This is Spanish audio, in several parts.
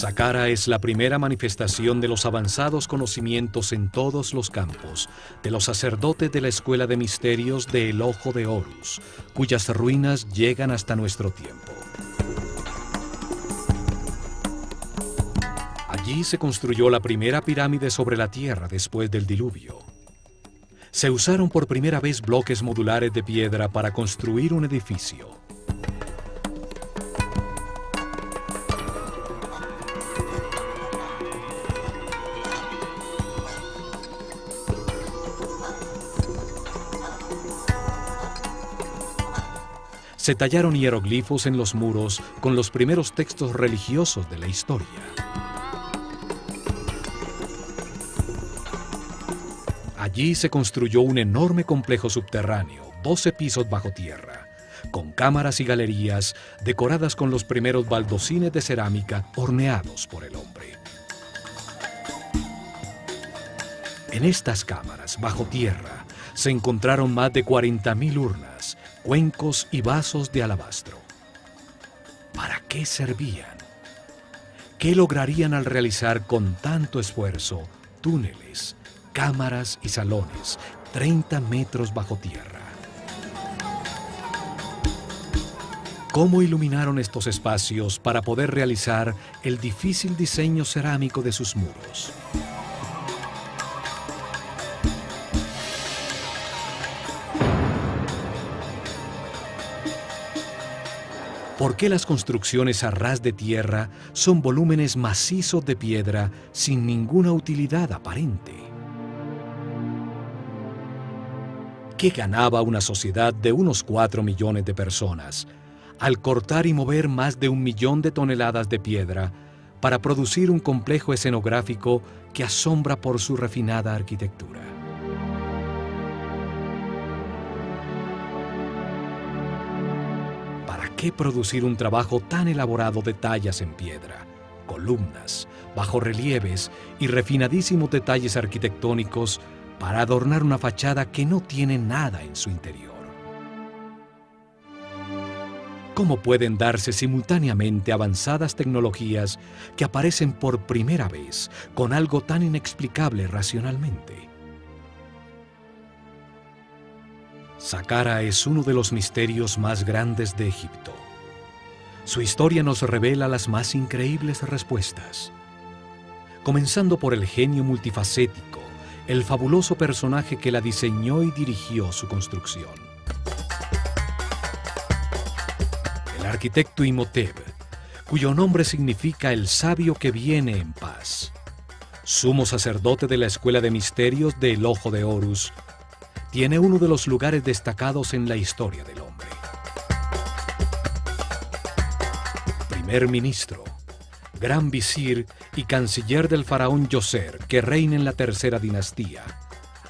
Saqqara es la primera manifestación de los avanzados conocimientos en todos los campos de los sacerdotes de la Escuela de Misterios de El Ojo de Horus, cuyas ruinas llegan hasta nuestro tiempo. Allí se construyó la primera pirámide sobre la Tierra después del diluvio. Se usaron por primera vez bloques modulares de piedra para construir un edificio. Se tallaron hieroglifos en los muros con los primeros textos religiosos de la historia. Allí se construyó un enorme complejo subterráneo, 12 pisos bajo tierra, con cámaras y galerías decoradas con los primeros baldocines de cerámica horneados por el hombre. En estas cámaras, bajo tierra, se encontraron más de 40.000 urnas, cuencos y vasos de alabastro. ¿Para qué servían? ¿Qué lograrían al realizar con tanto esfuerzo túneles, cámaras y salones 30 metros bajo tierra? ¿Cómo iluminaron estos espacios para poder realizar el difícil diseño cerámico de sus muros? ¿Por qué las construcciones a ras de tierra son volúmenes macizos de piedra sin ninguna utilidad aparente? ¿Qué ganaba una sociedad de unos 4 millones de personas al cortar y mover más de 1 millón de toneladas de piedra para producir un complejo escenográfico que asombra por su refinada arquitectura? ¿Para qué producir un trabajo tan elaborado de tallas en piedra, columnas, bajorrelieves y refinadísimos detalles arquitectónicos para adornar una fachada que no tiene nada en su interior? ¿Cómo pueden darse simultáneamente avanzadas tecnologías que aparecen por primera vez con algo tan inexplicable racionalmente? Saqqara es uno de los misterios más grandes de Egipto. Su historia nos revela las más increíbles respuestas. Comenzando por el genio multifacético, el fabuloso personaje que la diseñó y dirigió su construcción. El arquitecto Imhotep, cuyo nombre significa el sabio que viene en paz. Sumo sacerdote de la Escuela de Misterios de El Ojo de Horus, tiene uno de los lugares destacados en la historia del hombre. Primer ministro, gran visir y canciller del faraón Djoser, que reina en la tercera dinastía,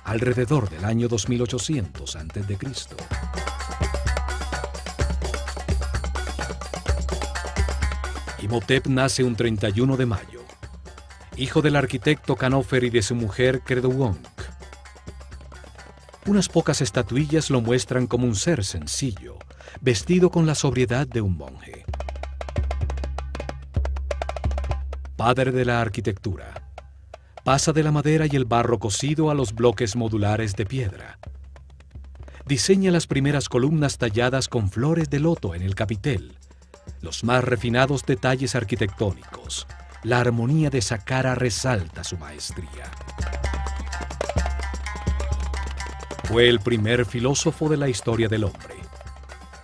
alrededor del año 2800 a.C. Imhotep nace un 31 de mayo, hijo del arquitecto Khnófer y de su mujer Kedronc. Unas pocas estatuillas lo muestran como un ser sencillo, vestido con la sobriedad de un monje. Padre de la arquitectura, pasa de la madera y el barro cocido a los bloques modulares de piedra. Diseña las primeras columnas talladas con flores de loto en el capitel, los más refinados detalles arquitectónicos. La armonía de Saqqara resalta su maestría. Fue el primer filósofo de la historia del hombre.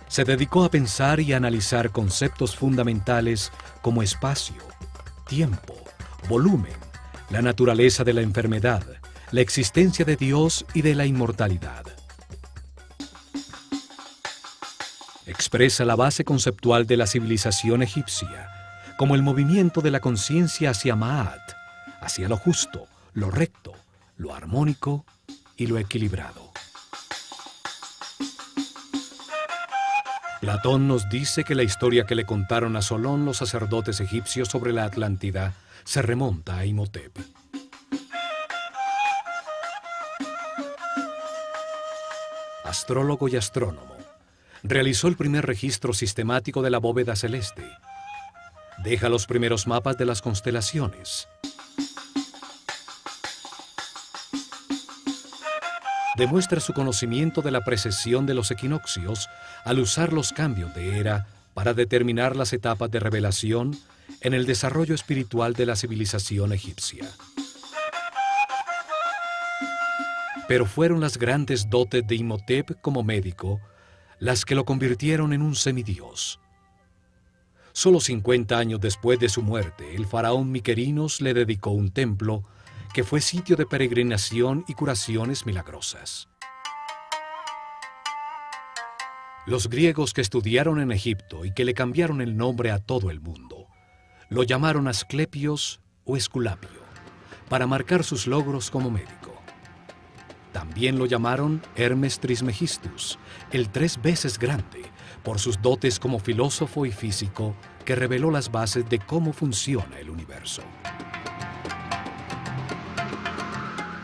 Se dedicó a pensar y a analizar conceptos fundamentales como espacio, tiempo, volumen, la naturaleza de la enfermedad, la existencia de Dios y de la inmortalidad. Expresa la base conceptual de la civilización egipcia, como el movimiento de la conciencia hacia Ma'at, hacia lo justo, lo recto, lo armónico y lo equilibrado. Platón nos dice que la historia que le contaron a Solón los sacerdotes egipcios sobre la Atlántida se remonta a Imhotep. Astrólogo y astrónomo, realizó el primer registro sistemático de la bóveda celeste. Deja los primeros mapas de las constelaciones. Demuestra su conocimiento de la precesión de los equinoccios al usar los cambios de era para determinar las etapas de revelación en el desarrollo espiritual de la civilización egipcia. Pero fueron las grandes dotes de Imhotep como médico las que lo convirtieron en un semidios. Solo 50 años después de su muerte, el faraón Miquerinos le dedicó un templo que fue sitio de peregrinación y curaciones milagrosas. Los griegos que estudiaron en Egipto y que le cambiaron el nombre a todo el mundo, lo llamaron Asclepios o Esculapio, para marcar sus logros como médico. También lo llamaron Hermes Trismegistus, el 3 veces grande, por sus dotes como filósofo y físico que reveló las bases de cómo funciona el universo.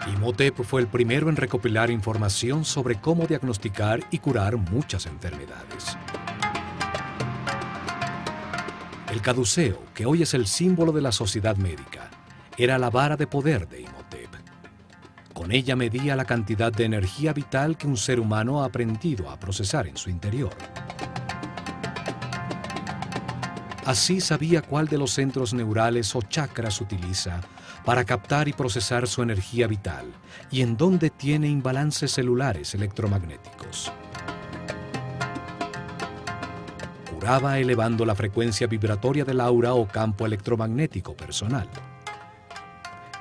Imhotep fue el primero en recopilar información sobre cómo diagnosticar y curar muchas enfermedades. El caduceo, que hoy es el símbolo de la sociedad médica, era la vara de poder de Imhotep. Con ella medía la cantidad de energía vital que un ser humano ha aprendido a procesar en su interior. Así sabía cuál de los centros neurales o chakras utiliza para captar y procesar su energía vital y en dónde tiene imbalances celulares electromagnéticos. Curaba elevando la frecuencia vibratoria del aura o campo electromagnético personal.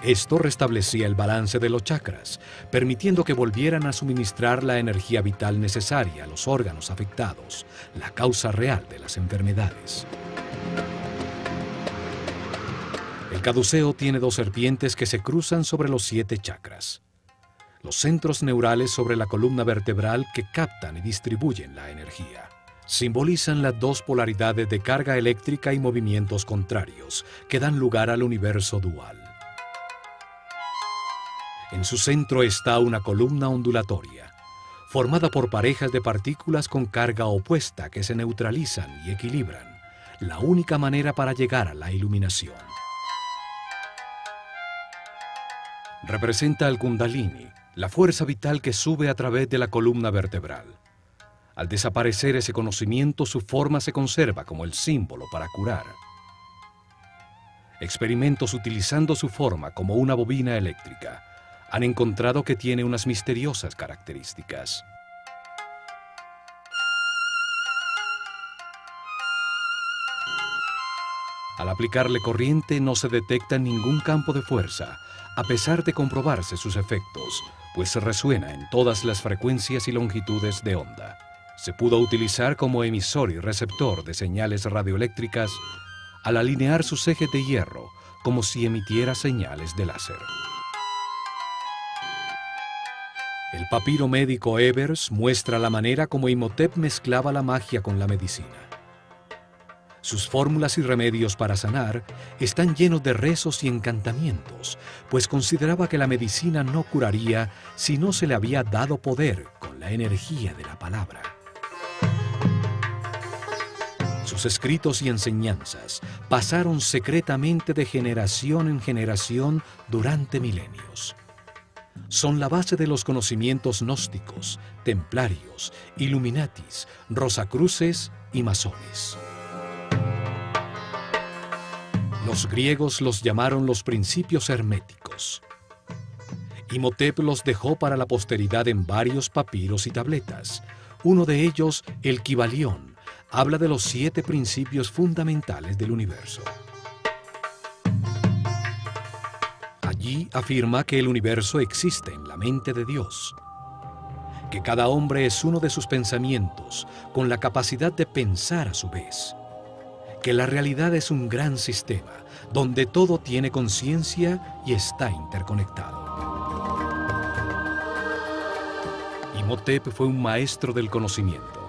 Esto restablecía el balance de los chakras, permitiendo que volvieran a suministrar la energía vital necesaria a los órganos afectados, la causa real de las enfermedades. El caduceo tiene 2 serpientes que se cruzan sobre los 7 chakras. Los centros neurales sobre la columna vertebral que captan y distribuyen la energía. Simbolizan las 2 polaridades de carga eléctrica y movimientos contrarios que dan lugar al universo dual. En su centro está una columna ondulatoria, formada por parejas de partículas con carga opuesta que se neutralizan y equilibran, la única manera para llegar a la iluminación. Representa al Kundalini, la fuerza vital que sube a través de la columna vertebral. Al desaparecer ese conocimiento, su forma se conserva como el símbolo para curar. Experimentos utilizando su forma como una bobina eléctrica han encontrado que tiene unas misteriosas características. Al aplicarle corriente no se detecta ningún campo de fuerza, a pesar de comprobarse sus efectos, pues resuena en todas las frecuencias y longitudes de onda. Se pudo utilizar como emisor y receptor de señales radioeléctricas al alinear sus ejes de hierro como si emitiera señales de láser. El papiro médico Ebers muestra la manera como Imhotep mezclaba la magia con la medicina. Sus fórmulas y remedios para sanar están llenos de rezos y encantamientos, pues consideraba que la medicina no curaría si no se le había dado poder con la energía de la palabra. Sus escritos y enseñanzas pasaron secretamente de generación en generación durante milenios. Son la base de los conocimientos gnósticos, templarios, illuminatis, rosacruces y masones. Los griegos los llamaron los principios herméticos. Imhotep los dejó para la posteridad en varios papiros y tabletas. Uno de ellos, el Kybalión, habla de los 7 principios fundamentales del universo. Allí afirma que el universo existe en la mente de Dios, que cada hombre es uno de sus pensamientos, con la capacidad de pensar a su vez, que la realidad es un gran sistema, donde todo tiene conciencia y está interconectado. Imhotep fue un maestro del conocimiento.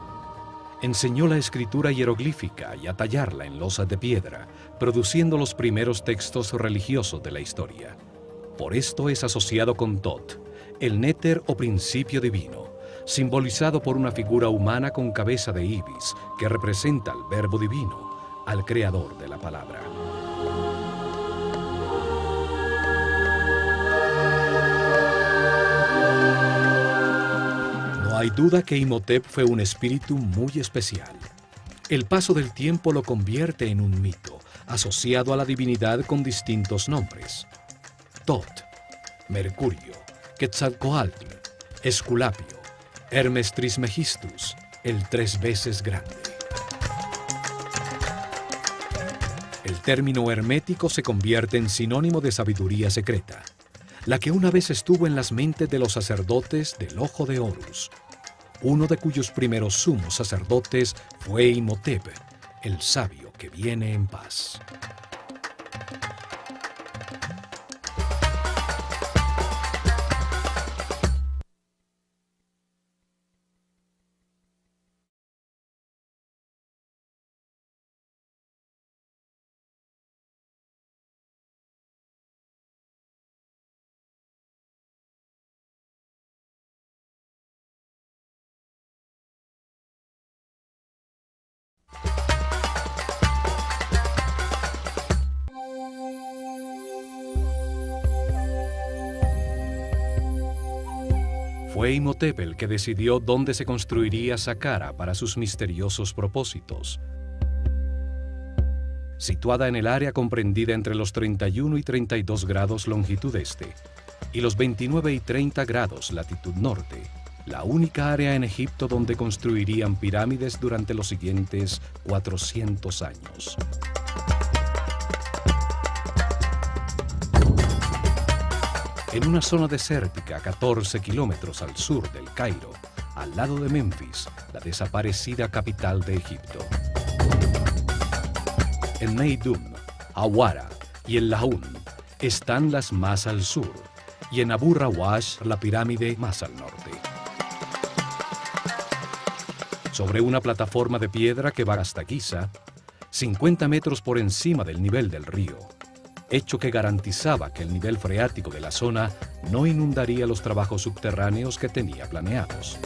Enseñó la escritura hieroglífica y a tallarla en losas de piedra, produciendo los primeros textos religiosos de la historia. Por esto es asociado con Tot, el néter o principio divino, simbolizado por una figura humana con cabeza de ibis, que representa al verbo divino, al creador de la palabra. No hay duda que Imhotep fue un espíritu muy especial. El paso del tiempo lo convierte en un mito, asociado a la divinidad con distintos nombres: Tot, Mercurio, Quetzalcoatl, Esculapio, Hermes Trismegistus, el 3 veces grande. El término hermético se convierte en sinónimo de sabiduría secreta, la que una vez estuvo en las mentes de los sacerdotes del Ojo de Horus, uno de cuyos primeros sumos sacerdotes fue Imhotep, el sabio que viene en paz. Fue Imhotep el que decidió dónde se construiría Saqqara para sus misteriosos propósitos. Situada en el área comprendida entre los 31 y 32 grados longitud este y los 29 y 30 grados latitud norte, la única área en Egipto donde construirían pirámides durante los siguientes 400 años. En una zona desértica a 14 kilómetros al sur del Cairo, al lado de Memphis, la desaparecida capital de Egipto. En Meidum, Awara y el Laún están las más al sur, y en Abu Rawash la pirámide más al norte. Sobre una plataforma de piedra que va hasta Giza, 50 metros por encima del nivel del río, hecho que garantizaba que el nivel freático de la zona no inundaría los trabajos subterráneos que tenía planeados.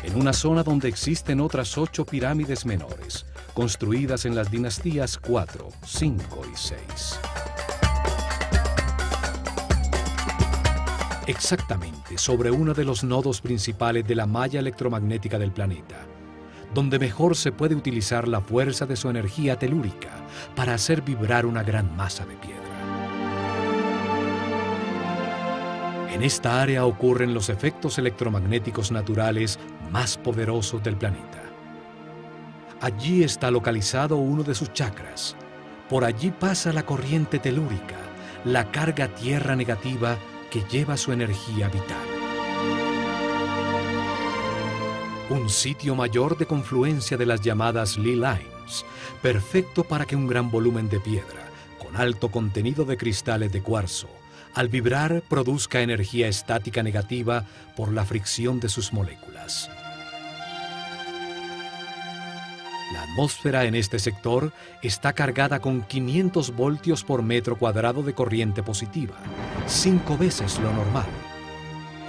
En una zona donde existen otras 8 pirámides menores, construidas en las dinastías 4, 5 y 6. Exactamente sobre uno de los nodos principales de la malla electromagnética del planeta, donde mejor se puede utilizar la fuerza de su energía telúrica para hacer vibrar una gran masa de piedra. En esta área ocurren los efectos electromagnéticos naturales más poderosos del planeta. Allí está localizado uno de sus chakras. Por allí pasa la corriente telúrica, la carga tierra negativa que lleva su energía vital. Un sitio mayor de confluencia de las llamadas Lee Lines, perfecto para que un gran volumen de piedra, con alto contenido de cristales de cuarzo, al vibrar produzca energía estática negativa por la fricción de sus moléculas. La atmósfera en este sector está cargada con 500 voltios por metro cuadrado de corriente positiva, 5 veces lo normal.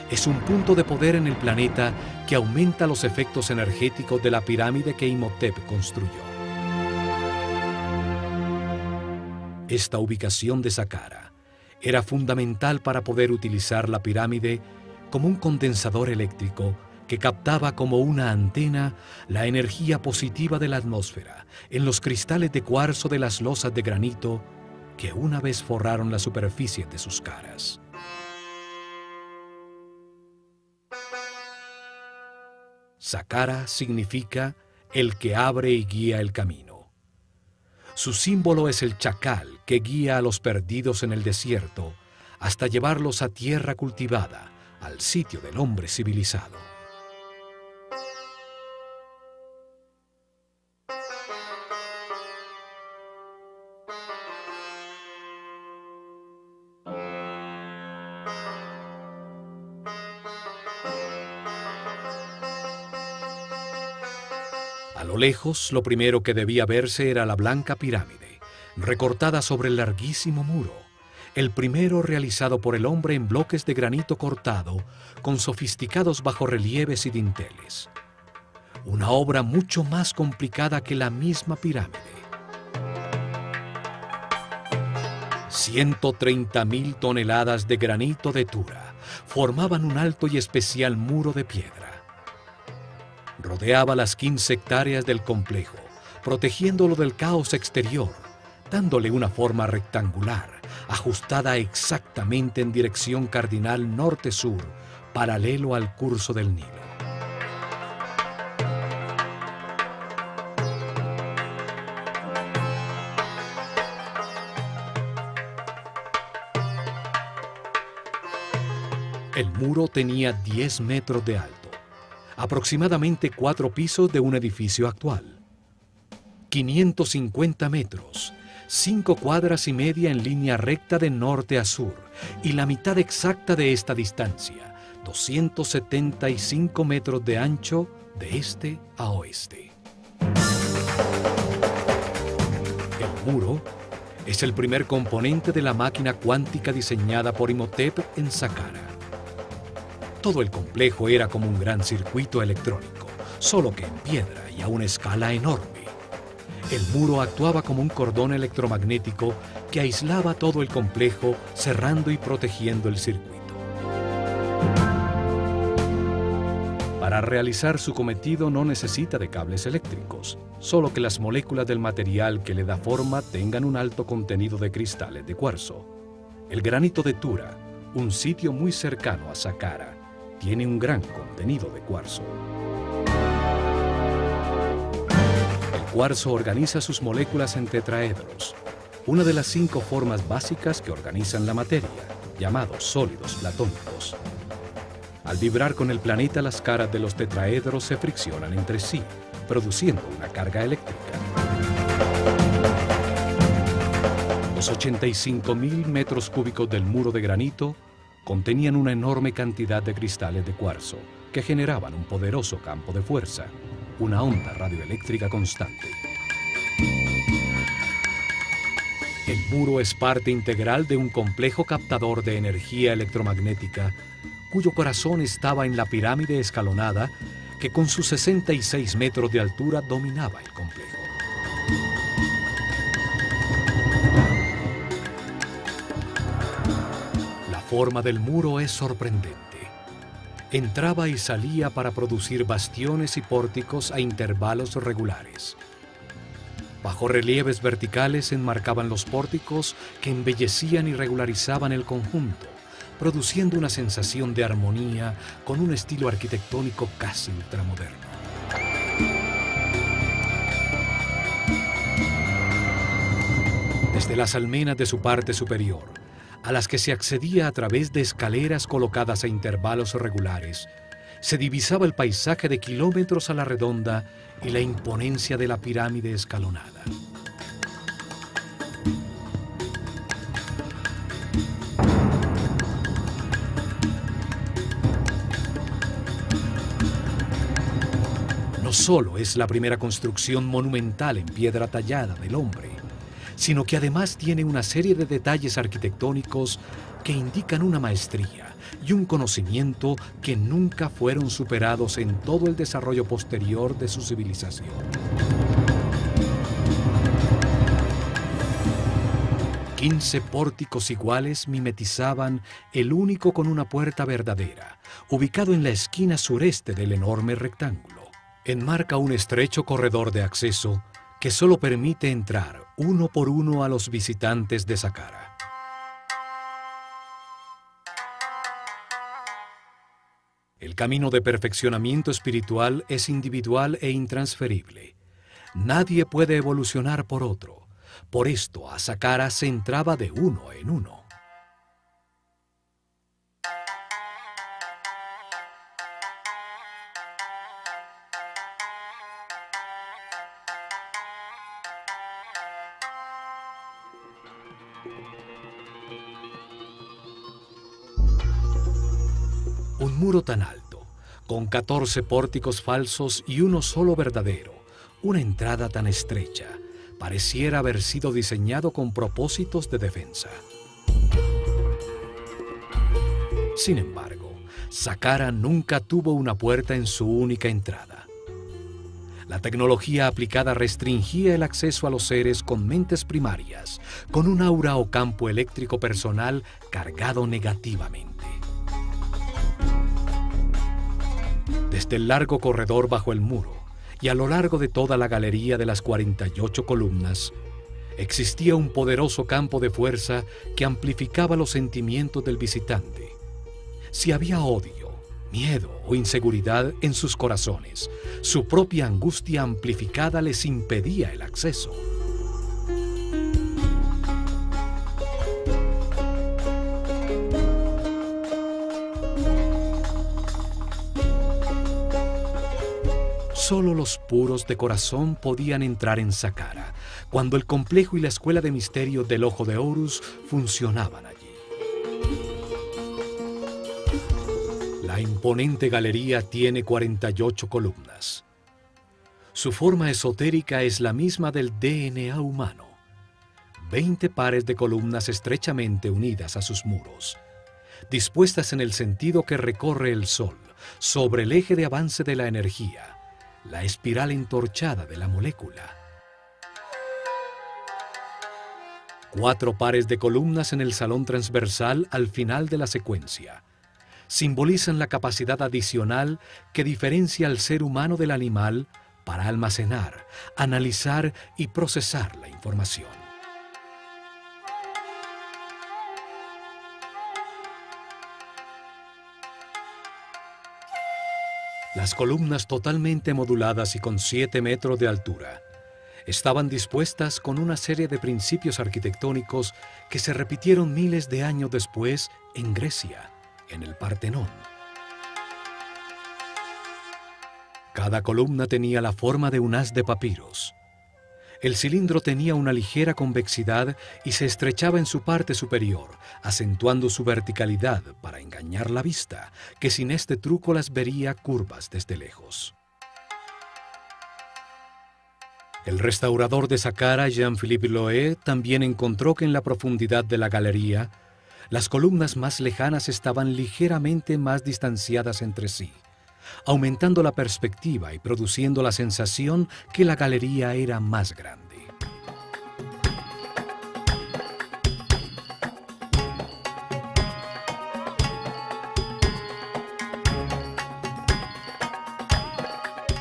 Es un punto de poder en el planeta que aumenta los efectos energéticos de la pirámide que Imhotep construyó. Esta ubicación de Saqqara era fundamental para poder utilizar la pirámide como un condensador eléctrico que captaba como una antena la energía positiva de la atmósfera en los cristales de cuarzo de las losas de granito que una vez forraron la superficie de sus caras. Saqqara significa el que abre y guía el camino. Su símbolo es el chacal que guía a los perdidos en el desierto hasta llevarlos a tierra cultivada, al sitio del hombre civilizado. A lo lejos, lo primero que debía verse era la blanca pirámide, recortada sobre el larguísimo muro, el primero realizado por el hombre en bloques de granito cortado, con sofisticados bajorrelieves y dinteles. una obra mucho más complicada que la misma pirámide. 130.000 toneladas de granito de Tura formaban un alto y especial muro de piedra. Rodeaba las 15 hectáreas del complejo, protegiéndolo del caos exterior, dándole una forma rectangular, ajustada exactamente en dirección cardinal norte-sur, paralelo al curso del Nilo. El muro tenía 10 metros de alto, aproximadamente 4 pisos de un edificio actual. 550 metros, 5 cuadras y media en línea recta de norte a sur, y la mitad exacta de esta distancia, 275 metros de ancho de este a oeste. El muro es el primer componente de la máquina cuántica diseñada por Imhotep en Saqqara. Todo el complejo era como un gran circuito electrónico, solo que en piedra y a una escala enorme. El muro actuaba como un cordón electromagnético que aislaba todo el complejo, cerrando y protegiendo el circuito. Para realizar su cometido no necesita de cables eléctricos, solo que las moléculas del material que le da forma tengan un alto contenido de cristales de cuarzo. El granito de Tura, un sitio muy cercano a Saqqara, tiene un gran contenido de cuarzo. El cuarzo organiza sus moléculas en tetraedros, una de las 5 formas básicas que organizan la materia, llamados sólidos platónicos. Al vibrar con el planeta, las caras de los tetraedros se friccionan entre sí, produciendo una carga eléctrica. Los 85.000 metros cúbicos del muro de granito contenían una enorme cantidad de cristales de cuarzo que generaban un poderoso campo de fuerza, una onda radioeléctrica constante. El muro es parte integral de un complejo captador de energía electromagnética cuyo corazón estaba en la pirámide escalonada que con sus 66 metros de altura dominaba el complejo. La forma del muro es sorprendente. Entraba y salía para producir bastiones y pórticos a intervalos regulares. Bajorrelieves verticales enmarcaban los pórticos que embellecían y regularizaban el conjunto, produciendo una sensación de armonía con un estilo arquitectónico casi ultramoderno. Desde las almenas de su parte superior, a las que se accedía a través de escaleras colocadas a intervalos regulares, se divisaba el paisaje de kilómetros a la redonda y la imponencia de la pirámide escalonada. No solo es la primera construcción monumental en piedra tallada del hombre, sino que además tiene una serie de detalles arquitectónicos que indican una maestría y un conocimiento que nunca fueron superados en todo el desarrollo posterior de su civilización. Quince pórticos iguales mimetizaban el único con una puerta verdadera, ubicado en la esquina sureste del enorme rectángulo. Enmarca un estrecho corredor de acceso que solo permite entrar uno por uno a los visitantes de Saqqara. El camino de perfeccionamiento espiritual es individual e intransferible. Nadie puede evolucionar por otro. Por esto, a Saqqara se entraba de uno en uno. Un muro tan alto, con 14 pórticos falsos y uno solo verdadero, una entrada tan estrecha, pareciera haber sido diseñado con propósitos de defensa. Sin embargo, Saqqara nunca tuvo una puerta en su única entrada. La tecnología aplicada restringía el acceso a los seres con mentes primarias, con un aura o campo eléctrico personal cargado negativamente. Desde el largo corredor bajo el muro y a lo largo de toda la galería de las 48 columnas, existía un poderoso campo de fuerza que amplificaba los sentimientos del visitante. Si había odio, miedo o inseguridad en sus corazones, su propia angustia amplificada les impedía el acceso. Solo los puros de corazón podían entrar en Saqqara, cuando el complejo y la escuela de misterio del Ojo de Horus funcionaban allí. La imponente galería tiene 48 columnas. Su forma esotérica es la misma del DNA humano. 20 pares de columnas estrechamente unidas a sus muros, dispuestas en el sentido que recorre el Sol, sobre el eje de avance de la energía, la espiral entorchada de la molécula. 4 pares de columnas en el salón transversal al final de la secuencia simbolizan la capacidad adicional que diferencia al ser humano del animal para almacenar, analizar y procesar la información. Las columnas totalmente moduladas y con 7 metros de altura estaban dispuestas con una serie de principios arquitectónicos que se repitieron miles de años después en Grecia, en el Partenón. Cada columna tenía la forma de un haz de papiros. El cilindro tenía una ligera convexidad y se estrechaba en su parte superior, acentuando su verticalidad para engañar la vista, que sin este truco las vería curvas desde lejos. El restaurador de Saqqara, Jean-Philippe Loé, también encontró que en la profundidad de la galería, las columnas más lejanas estaban ligeramente más distanciadas entre sí, aumentando la perspectiva y produciendo la sensación que la galería era más grande.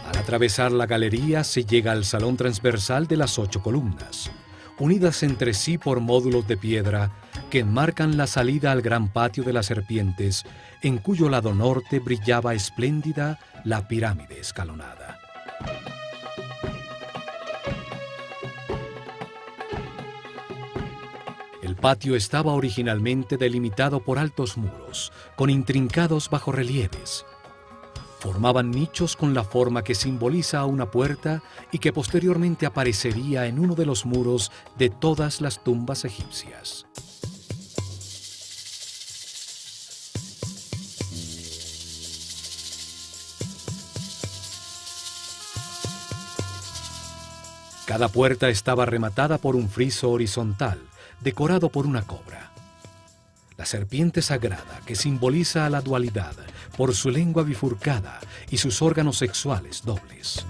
Al atravesar la galería se llega al salón transversal de las 8 columnas, unidas entre sí por módulos de piedra que enmarcan la salida al gran patio de las serpientes, en cuyo lado norte brillaba espléndida la pirámide escalonada. El patio estaba originalmente delimitado por altos muros, con intrincados bajorrelieves. Formaban nichos con la forma que simboliza a una puerta y que posteriormente aparecería en uno de los muros de todas las tumbas egipcias. Cada puerta estaba rematada por un friso horizontal, decorado por una cobra. La serpiente sagrada, que simboliza a la dualidad por su lengua bifurcada y sus órganos sexuales dobles.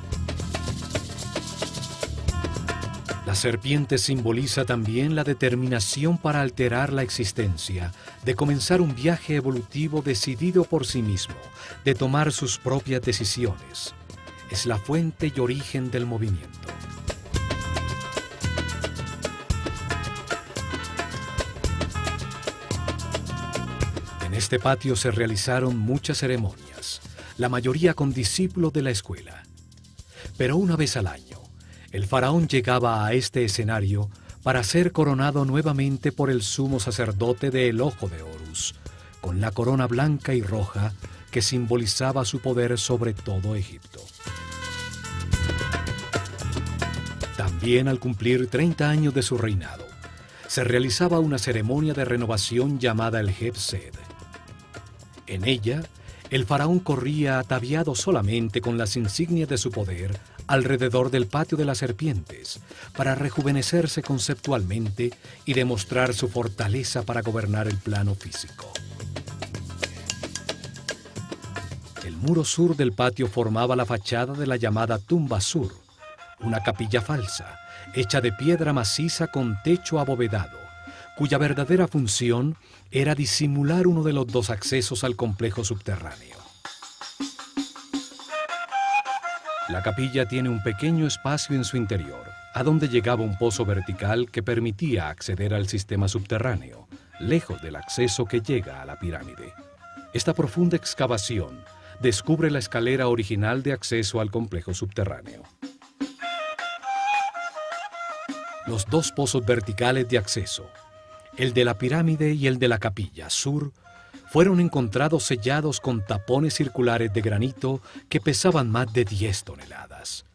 La serpiente simboliza también la determinación para alterar la existencia, de comenzar un viaje evolutivo decidido por sí mismo, de tomar sus propias decisiones. Es la fuente y origen del movimiento. En este patio se realizaron muchas ceremonias, la mayoría con discípulos de la escuela. Pero una vez al año, el faraón llegaba a este escenario para ser coronado nuevamente por el sumo sacerdote del Ojo de Horus, con la corona blanca y roja que simbolizaba su poder sobre todo Egipto. También al cumplir 30 años de su reinado, se realizaba una ceremonia de renovación llamada el Heb-Sed. En ella, el faraón corría ataviado solamente con las insignias de su poder alrededor del patio de las serpientes para rejuvenecerse conceptualmente y demostrar su fortaleza para gobernar el plano físico. El muro sur del patio formaba la fachada de la llamada tumba sur, una capilla falsa, hecha de piedra maciza con techo abovedado, cuya verdadera función era disimular uno de los dos accesos al complejo subterráneo. La capilla tiene un pequeño espacio en su interior, a donde llegaba un pozo vertical que permitía acceder al sistema subterráneo, lejos del acceso que llega a la pirámide. Esta profunda excavación descubre la escalera original de acceso al complejo subterráneo. Los dos pozos verticales de acceso, el de la pirámide y el de la capilla sur, fueron encontrados sellados con tapones circulares de granito que pesaban más de 10 toneladas.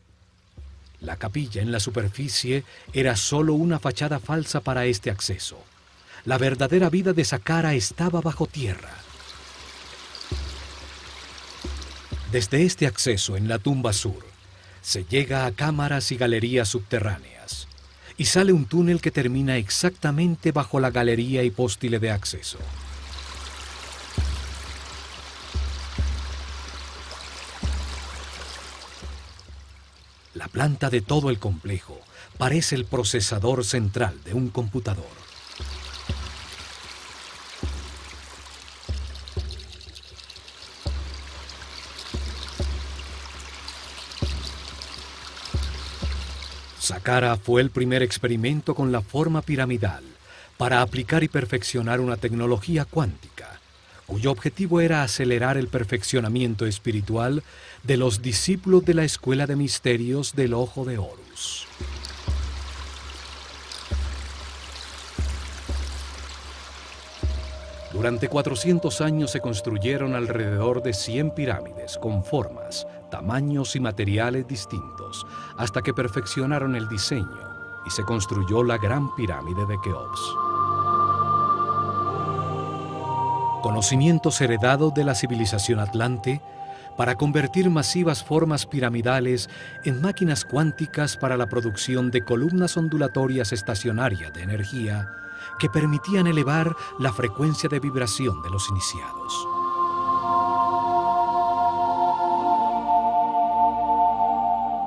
La capilla en la superficie era solo una fachada falsa para este acceso. La verdadera vida de Saqqara estaba bajo tierra. Desde este acceso en la tumba sur, se llega a cámaras y galerías subterráneas, y sale un túnel que termina exactamente bajo la galería y póstile de acceso. La planta de todo el complejo parece el procesador central de un computador. Saqqara fue el primer experimento con la forma piramidal para aplicar y perfeccionar una tecnología cuántica, cuyo objetivo era acelerar el perfeccionamiento espiritual de los discípulos de la Escuela de Misterios del Ojo de Horus. Durante 400 años se construyeron alrededor de 100 pirámides con formas, tamaños y materiales distintos, hasta que perfeccionaron el diseño y se construyó la Gran Pirámide de Keops. Conocimientos heredados de la civilización atlante para convertir masivas formas piramidales en máquinas cuánticas para la producción de columnas ondulatorias estacionarias de energía que permitían elevar la frecuencia de vibración de los iniciados.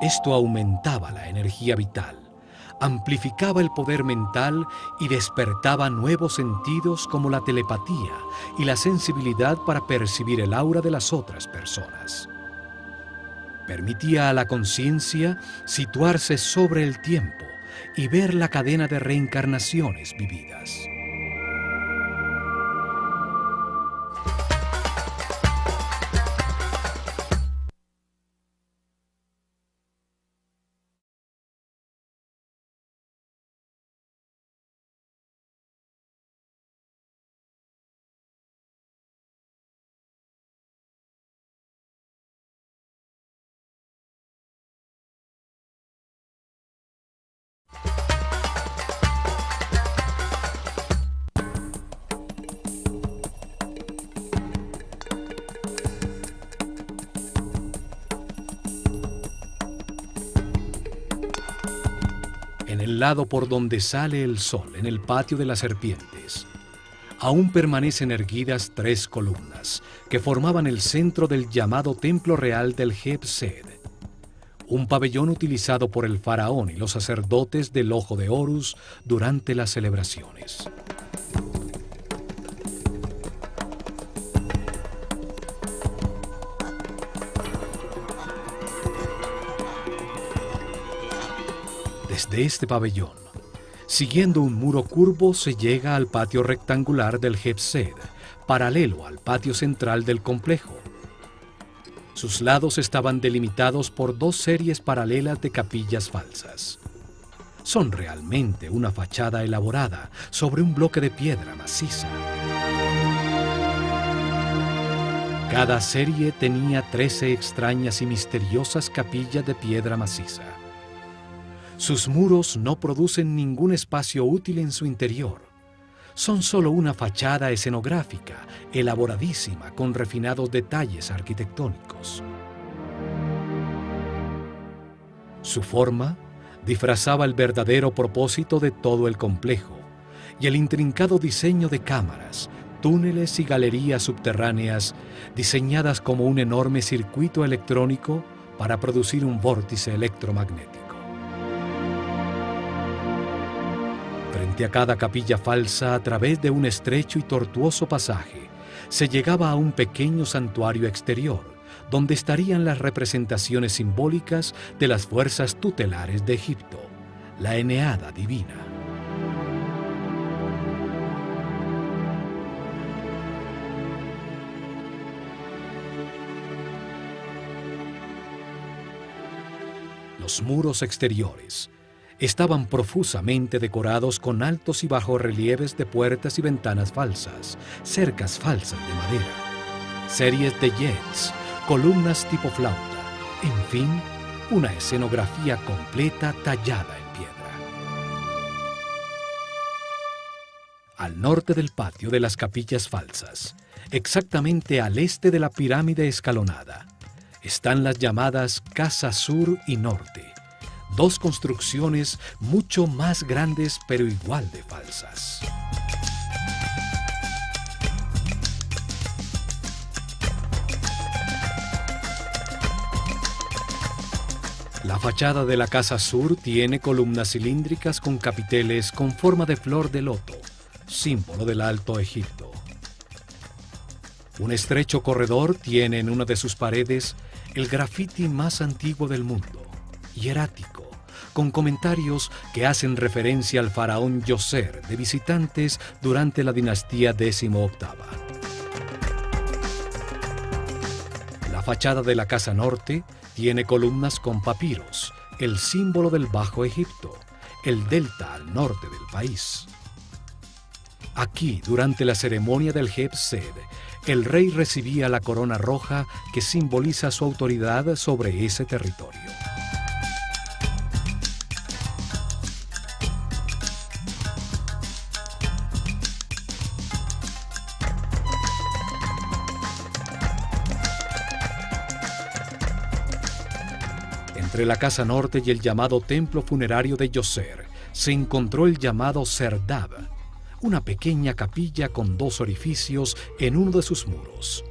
Esto aumentaba la energía vital, amplificaba el poder mental y despertaba nuevos sentidos como la telepatía y la sensibilidad para percibir el aura de las otras personas. Permitía a la conciencia situarse sobre el tiempo y ver la cadena de reencarnaciones vividas. En el lado por donde sale el sol, en el patio de las serpientes, aún permanecen erguidas 3 columnas que formaban el centro del llamado Templo Real del Heb-Sed, un pabellón utilizado por el faraón y los sacerdotes del Ojo de Horus durante las celebraciones. Desde este pabellón, siguiendo un muro curvo, se llega al patio rectangular del Heb-Sed, paralelo al patio central del complejo. Sus lados estaban delimitados por 2 series paralelas de capillas falsas. Son realmente una fachada elaborada sobre un bloque de piedra maciza. Cada serie tenía 13 extrañas y misteriosas capillas de piedra maciza. Sus muros no producen ningún espacio útil en su interior. Son solo una fachada escenográfica, elaboradísima, con refinados detalles arquitectónicos. Su forma disfrazaba el verdadero propósito de todo el complejo y el intrincado diseño de cámaras, túneles y galerías subterráneas diseñadas como un enorme circuito electrónico para producir un vórtice electromagnético. Frente a cada capilla falsa, a través de un estrecho y tortuoso pasaje, se llegaba a un pequeño santuario exterior, donde estarían las representaciones simbólicas de las fuerzas tutelares de Egipto, la Eneada divina. Los muros exteriores estaban profusamente decorados con altos y bajos relieves de puertas y ventanas falsas, cercas falsas de madera, series de jets, columnas tipo flauta, en fin, una escenografía completa tallada en piedra. Al norte del patio de las capillas falsas, exactamente al este de la pirámide escalonada, están las llamadas Casa Sur y Norte, dos construcciones mucho más grandes pero igual de falsas. La fachada de la Casa Sur tiene columnas cilíndricas con capiteles con forma de flor de loto, símbolo del Alto Egipto. Un estrecho corredor tiene en una de sus paredes el grafiti más antiguo del mundo, hierático, con comentarios que hacen referencia al faraón Djoser de visitantes durante la dinastía XVIII. La fachada de la Casa Norte tiene columnas con papiros, el símbolo del Bajo Egipto, el delta al norte del país. Aquí, durante la ceremonia del Heb-Sed, el rey recibía la corona roja que simboliza su autoridad sobre ese territorio. Entre la Casa Norte y el llamado templo funerario de Djoser se encontró el llamado Serdab, una pequeña capilla con dos orificios en uno de sus muros.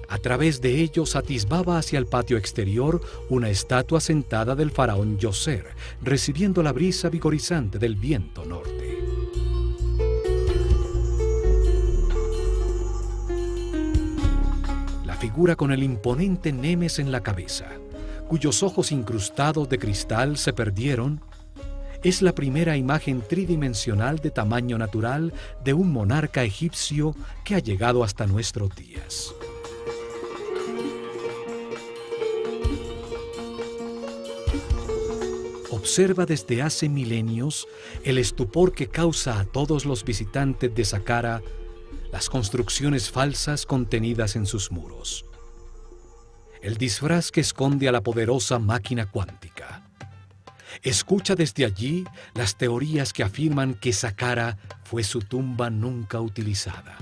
A través de ellos atisbaba hacia el patio exterior una estatua sentada del faraón Djoser, recibiendo la brisa vigorizante del viento norte. La figura con el imponente Nemes en la cabeza, cuyos ojos incrustados de cristal se perdieron, es la primera imagen tridimensional de tamaño natural de un monarca egipcio que ha llegado hasta nuestros días. Observa desde hace milenios el estupor que causa a todos los visitantes de Saqqara las construcciones falsas contenidas en sus muros. El disfraz que esconde a la poderosa máquina cuántica. Escucha desde allí las teorías que afirman que Saqqara fue su tumba nunca utilizada.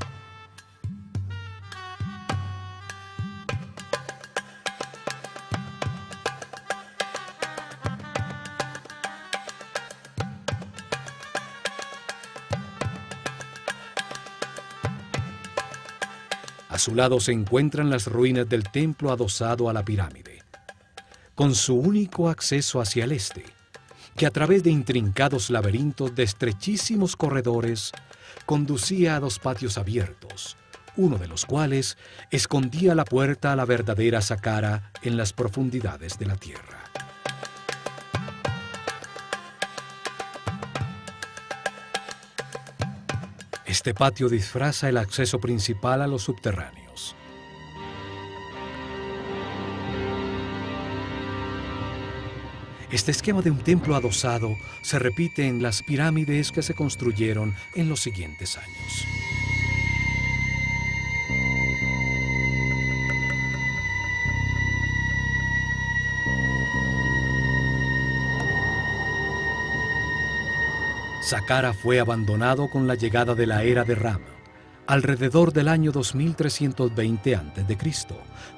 A su lado se encuentran las ruinas del templo adosado a la pirámide, con su único acceso hacia el este, que a través de intrincados laberintos de estrechísimos corredores conducía a dos patios abiertos, uno de los cuales escondía la puerta a la verdadera Saqqara en las profundidades de la tierra. Este patio disfraza el acceso principal a los subterráneos. Este esquema de un templo adosado se repite en las pirámides que se construyeron en los siguientes años. Saqqara fue abandonado con la llegada de la era de Ram, alrededor del año 2320 a.C.,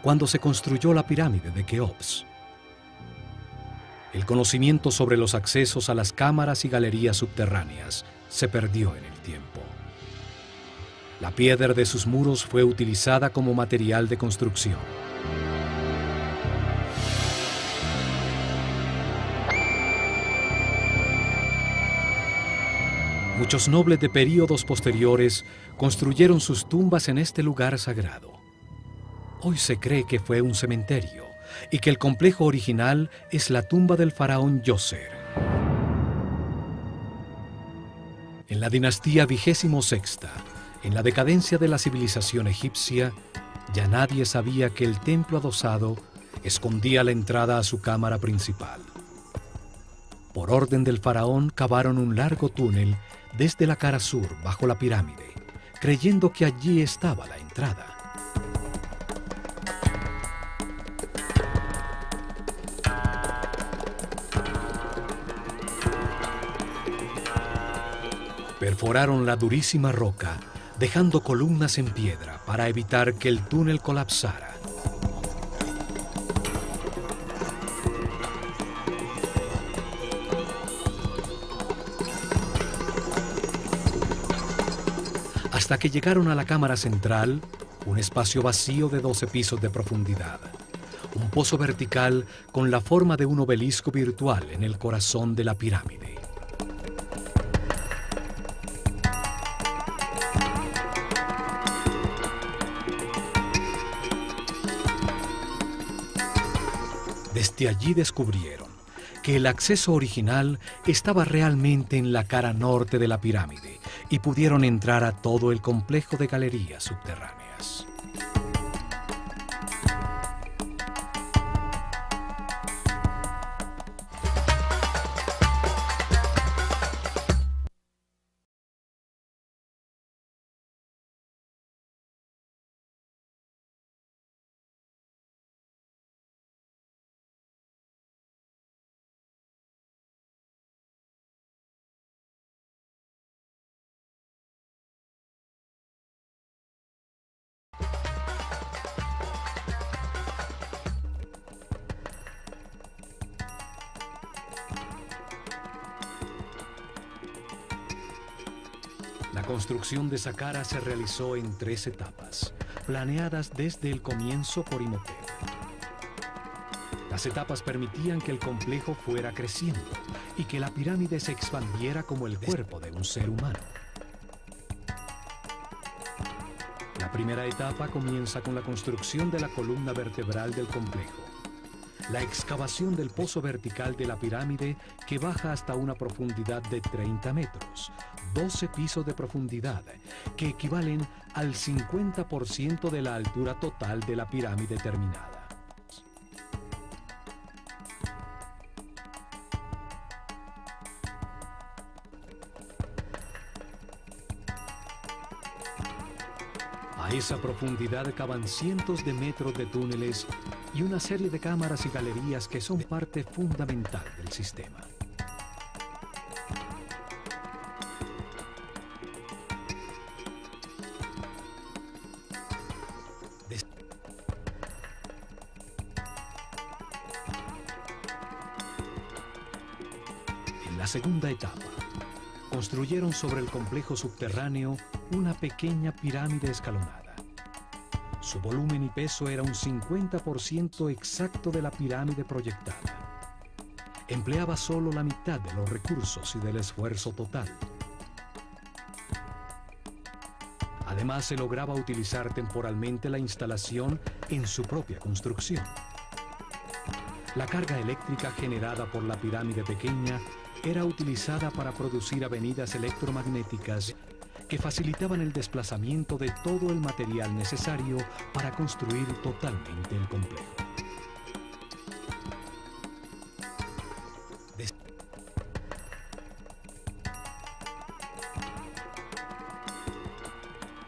cuando se construyó la pirámide de Keops. El conocimiento sobre los accesos a las cámaras y galerías subterráneas se perdió en el tiempo. La piedra de sus muros fue utilizada como material de construcción. Muchos nobles de períodos posteriores construyeron sus tumbas en este lugar sagrado. Hoy se cree que fue un cementerio y que el complejo original es la tumba del faraón Djoser. En la dinastía 26ª, en la decadencia de la civilización egipcia, ya nadie sabía que el templo adosado escondía la entrada a su cámara principal. Por orden del faraón cavaron un largo túnel desde la cara sur bajo la pirámide, creyendo que allí estaba la entrada. Perforaron la durísima roca, dejando columnas en piedra para evitar que el túnel colapsara. Hasta que llegaron a la cámara central, un espacio vacío de 12 pisos de profundidad. Un pozo vertical con la forma de un obelisco virtual en el corazón de la pirámide. Desde allí descubrieron que el acceso original estaba realmente en la cara norte de la pirámide y pudieron entrar a todo el complejo de galerías subterráneas. La construcción de Saqqara se realizó en 3 etapas, planeadas desde el comienzo por Imhotep. Las etapas permitían que el complejo fuera creciendo y que la pirámide se expandiera como el cuerpo de un ser humano. La primera etapa comienza con la construcción de la columna vertebral del complejo. La excavación del pozo vertical de la pirámide que baja hasta una profundidad de 30 metros, 12 pisos de profundidad, que equivalen al 50% de la altura total de la pirámide terminada. A esa profundidad cavan cientos de metros de túneles y una serie de cámaras y galerías que son parte fundamental del sistema. En la segunda etapa, construyeron sobre el complejo subterráneo una pequeña pirámide escalonada. Su volumen y peso era un 50% exacto de la pirámide proyectada. Empleaba solo la mitad de los recursos y del esfuerzo total. Además, se lograba utilizar temporalmente la instalación en su propia construcción. La carga eléctrica generada por la pirámide pequeña era utilizada para producir avenidas electromagnéticas que facilitaban el desplazamiento de todo el material necesario para construir totalmente el complejo.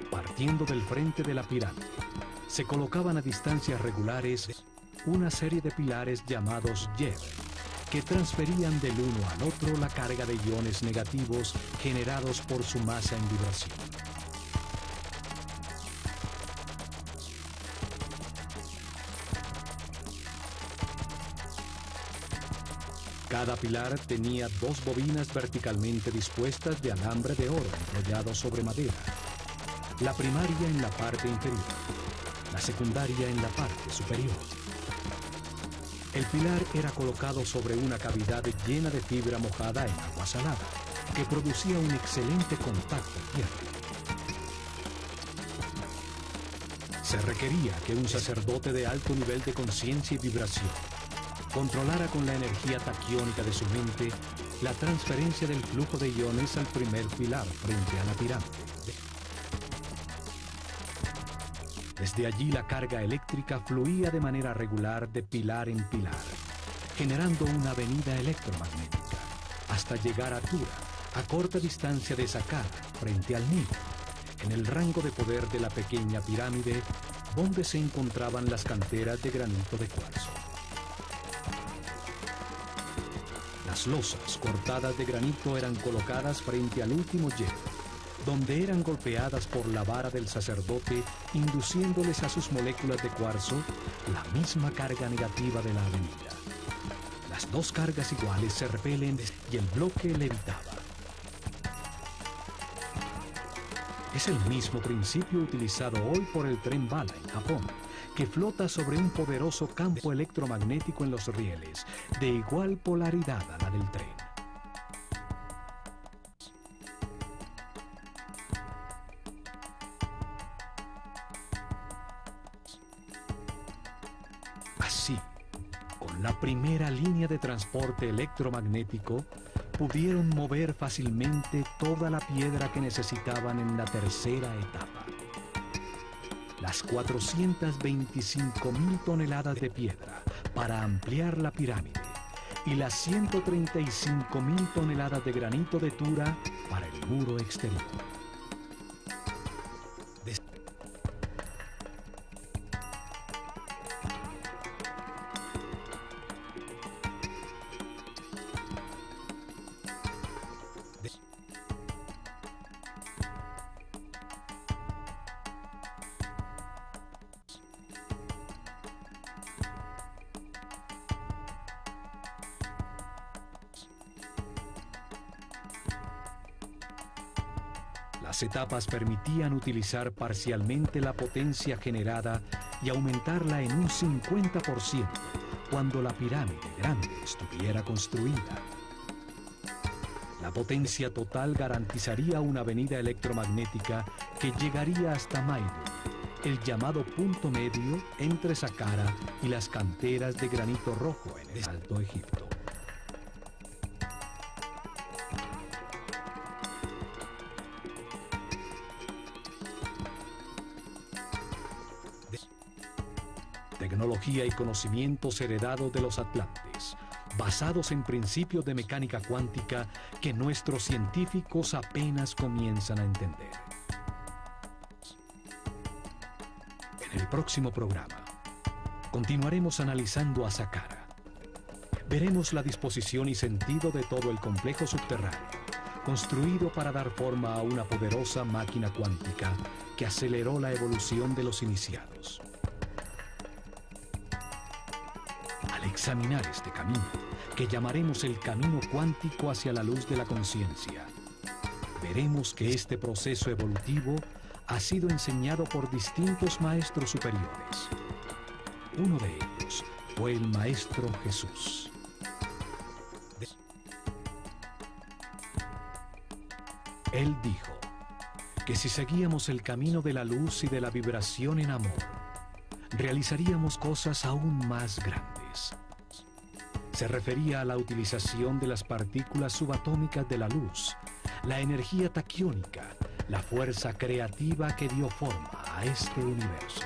Partiendo del frente de la pirámide, se colocaban a distancias regulares una serie de pilares llamados Yeb, que transferían del uno al otro la carga de iones negativos generados por su masa en vibración. Cada pilar tenía 2 bobinas verticalmente dispuestas de alambre de oro enrollado sobre madera. la primaria en la parte inferior, la secundaria en la parte superior. El pilar era colocado sobre una cavidad llena de fibra mojada en agua salada, que producía un excelente contacto tierra. Se requería que un sacerdote de alto nivel de conciencia y vibración controlara con la energía taquiónica de su mente la transferencia del flujo de iones al primer pilar frente a la pirámide. Desde allí la carga eléctrica fluía de manera regular de pilar en pilar, generando una avenida electromagnética, hasta llegar a Tura, a corta distancia de Saqqara, frente al Nilo, en el rango de poder de la pequeña pirámide, donde se encontraban las canteras de granito de cuarzo. Las losas cortadas de granito eran colocadas frente al último hielo, donde eran golpeadas por la vara del sacerdote, induciéndoles a sus moléculas de cuarzo la misma carga negativa de la avenida. Las dos cargas iguales se repelen y el bloque levitaba. Es el mismo principio utilizado hoy por el tren bala en Japón, que flota sobre un poderoso campo electromagnético en los rieles, de igual polaridad a la del tren. Así, con la primera línea de transporte electromagnético, pudieron mover fácilmente toda la piedra que necesitaban en la tercera etapa. Las 425.000 toneladas de piedra para ampliar la pirámide y las 135.000 toneladas de granito de Tura para el muro exterior. Las etapas permitían utilizar parcialmente la potencia generada y aumentarla en un 50% cuando la pirámide grande estuviera construida. La potencia total garantizaría una avenida electromagnética que llegaría hasta Maidu, el llamado punto medio entre Saqqara y las canteras de granito rojo en el Alto Egipto. Tecnología y conocimientos heredados de los atlantes, basados en principios de mecánica cuántica que nuestros científicos apenas comienzan a entender. En el próximo programa, continuaremos analizando a Saqqara. Veremos la disposición y sentido de todo el complejo subterráneo, construido para dar forma a una poderosa máquina cuántica que aceleró la evolución de los iniciados. Al examinar este camino, que llamaremos el camino cuántico hacia la luz de la conciencia, veremos que este proceso evolutivo ha sido enseñado por distintos maestros superiores. Uno de ellos fue el Maestro Jesús. Él dijo que si seguíamos el camino de la luz y de la vibración en amor, realizaríamos cosas aún más grandes. Se refería a la utilización de las partículas subatómicas de la luz, la energía taquiónica, la fuerza creativa que dio forma a este universo.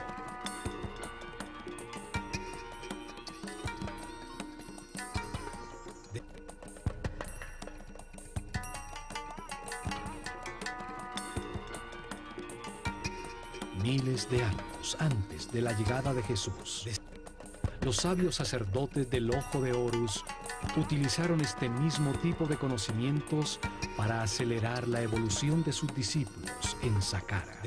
Miles de años antes de la llegada de Jesús, los sabios sacerdotes del Ojo de Horus utilizaron este mismo tipo de conocimientos para acelerar la evolución de sus discípulos en Saqqara.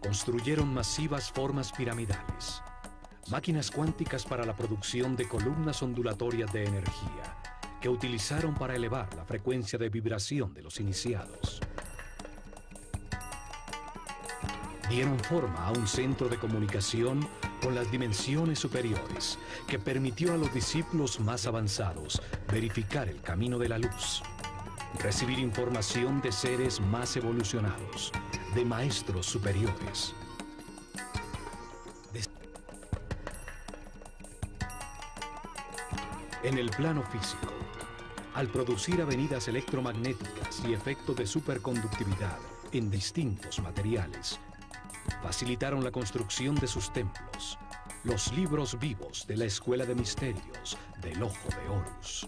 Construyeron masivas formas piramidales, máquinas cuánticas para la producción de columnas ondulatorias de energía, que utilizaron para elevar la frecuencia de vibración de los iniciados. Dieron forma a un centro de comunicación con las dimensiones superiores, que permitió a los discípulos más avanzados verificar el camino de la luz, recibir información de seres más evolucionados, de maestros superiores. En el plano físico, al producir avenidas electromagnéticas y efectos de superconductividad en distintos materiales, facilitaron la construcción de sus templos, los libros vivos de la Escuela de Misterios del Ojo de Horus.